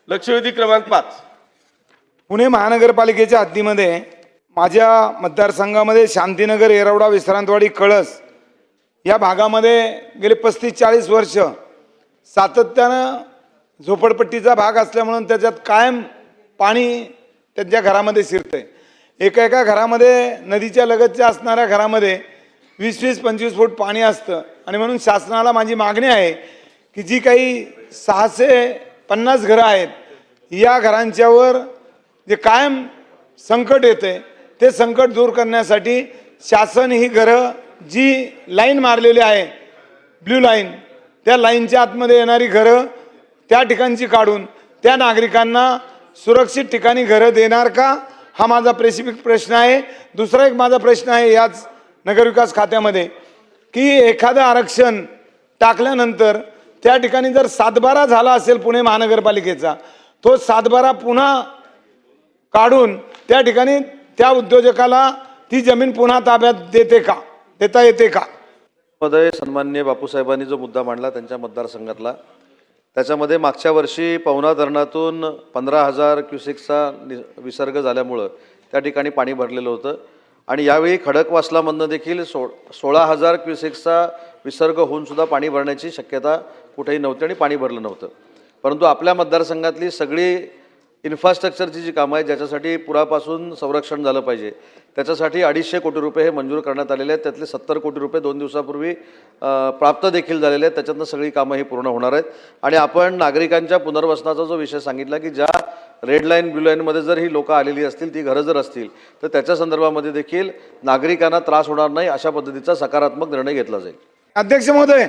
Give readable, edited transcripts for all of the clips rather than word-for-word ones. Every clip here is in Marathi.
लक्षवेधी क्रमांक 5. पुणे महानगरपालिकेच्या हद्दीमध्ये माझ्या मतदारसंघामध्ये शांतीनगर, येरवडा, विश्रांतवाडी, कळस या भागामध्ये गेले 35-40 वर्ष सातत्यानं झोपडपट्टीचा भाग असल्यामुळे त्याच्यात कायम पाणी त्यांच्या घरामध्ये शिरतंय। एका घरामध्ये नदीच्या लगतच्या असणाऱ्या घरामध्ये 20-25 फूट पाणी असतं आणि म्हणून शासनाला माझी मागणी आहे की जी काही 650 घरं आहेत या घरांच्यावर जे कायम संकट येते ते संकट दूर करण्यासाठी शासन ही घरं जी लाईन मारलेली आहे ब्ल्यू लाईन त्या लाईनच्या आतमध्ये येणारी घरं त्या ठिकाणची काढून त्या नागरिकांना सुरक्षित ठिकाणी घरं देणार का हा माझा स्पेसिफिक प्रश्न आहे। दुसरा एक माझा प्रश्न आहे याच नगरविकास खात्यामध्ये की एखादं आरक्षण टाकल्यानंतर त्या ठिकाणी जर सातबारा झाला असेल पुणे महानगरपालिकेचा तो सातबारा पुन्हा काढून त्या ठिकाणी त्या उद्योजकाला ती जमीन पुन्हा ताब्यात देता येते का? मध्ये सन्माननीय बापूसाहेबांनी जो मुद्दा मांडला त्यांच्या मतदारसंघातला त्याच्यामध्ये मागच्या वर्षी पवना धरणातून 15,000 क्युसेकचा विसर्ग झाल्यामुळं त्या ठिकाणी पाणी भरलेलं होतं आणि यावेळी खडकवासलामधनं देखील 16,000 क्युसेकचा विसर्ग होऊन सुद्धा पाणी भरण्याची शक्यता कुठेही नव्हती आणि पाणी भरलं नव्हतं। परंतु आपल्या मतदारसंघातली सगळी इन्फ्रास्ट्रक्चरची जी कामं आहेत ज्याच्यासाठी पुरापासून संरक्षण झालं पाहिजे त्याच्यासाठी 250 कोटी रुपये हे मंजूर करण्यात आलेले आहेत। त्यातले 70 कोटी रुपये 2 दिवसापूर्वी प्राप्त देखील झालेले आहेत। त्याच्यातनं सगळी कामं ही पूर्ण होणार आहेत आणि आपण नागरिकांच्या पुनर्वसनाचा जो विषय सांगितला की ज्या रेड लाईन ब्लू लाईनमध्ये जर ही लोकं आलेली असतील ती घरं जर असतील तर त्याच्या संदर्भामध्ये देखील नागरिकांना त्रास होणार नाही अशा पद्धतीचा सकारात्मक निर्णय घेतला जाईल। अध्यक्ष महोदय,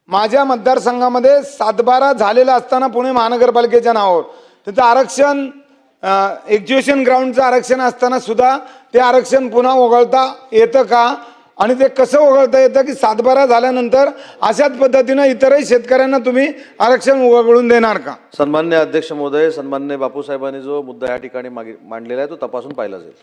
माझ्या मतदारसंघामध्ये सातबारा झालेला असताना पुणे महानगरपालिकेच्या नावावर त्याचं आरक्षण एक्झिबिशन ग्राउंडचं आरक्षण असताना सुद्धा ते आरक्षण पुन्हा वगळता येतं का आणि ते कसं वगळता येतं की सातबारा झाल्यानंतर अशाच पद्धतीनं इतरही शेतकऱ्यांना तुम्ही आरक्षण वगळून देणार का? सन्माननीय अध्यक्ष महोदय, सन्माननीय बापूसाहेबांनी जो मुद्दा या ठिकाणी मांडलेला आहे तो तपासून पाहिला जाईल।